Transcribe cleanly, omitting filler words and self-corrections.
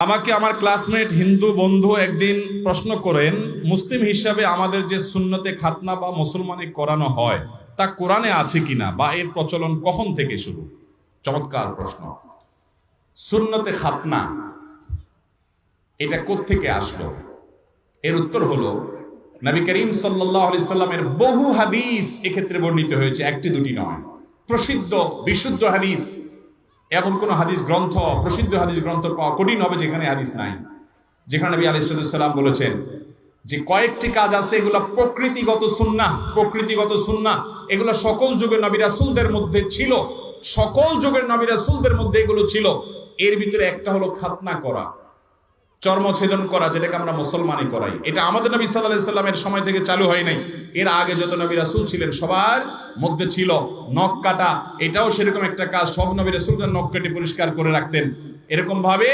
আমাকে আমার ক্লাসমেট হিন্দু বন্ধু একদিন প্রশ্ন করেন, মুসলিম হিসাবে আমাদের যে সুন্নতে খাতনা বা মুসলমানে করানো হয় তা কোরআনে আছে কিনা বা এর প্রচলন কখন থেকে শুরু। চমৎকার প্রশ্ন। সুন্নতে খাতনা এটা কোত্থেকে আসলো? এর উত্তর হলো, নবী করিম সাল্লাল্লাহু আলাইহি সাল্লামের বহু হাদিস এক্ষেত্রে বর্ণিত হয়েছে, একটি দুটি নয়। প্রসিদ্ধ বিশুদ্ধ হাদিস, এমন কোন হাদিস গ্রন্থ, প্রসিদ্ধ হাদিস গ্রন্থ পাওয়া কঠিন হবে যেখানে হাদিস নাই। যেখানে নবী আলাইহিস সালাম বলেছেন যে কয়েকটি কাজ আছে, এগুলো প্রকৃতিগত সুন্নাহ, প্রকৃতিগত সুন্নাহ, এগুলো সকল যুগের নবী রাসূলদের মধ্যে ছিল, সকল যুগের নবী রাসূলদের মধ্যে এগুলো ছিল। এর ভিতরে একটা হলো খাতনা করা, চর্মছেদন করা, যেটাকে আমরা মুসলমানি করাই। এটা আমাদের নবী সাল্লাল্লাহু আলাইহি সাল্লামের সময় থেকে চালু হয় নাই, এর আগে যত নবী রাসূল ছিলেন সবার মধ্যে ছিল। নখ কাটা, এটাও সেরকম একটা কাজ, সব নবী রাসূলরা নখ কেটে পরিষ্কার করে রাখতেন। এরকম ভাবে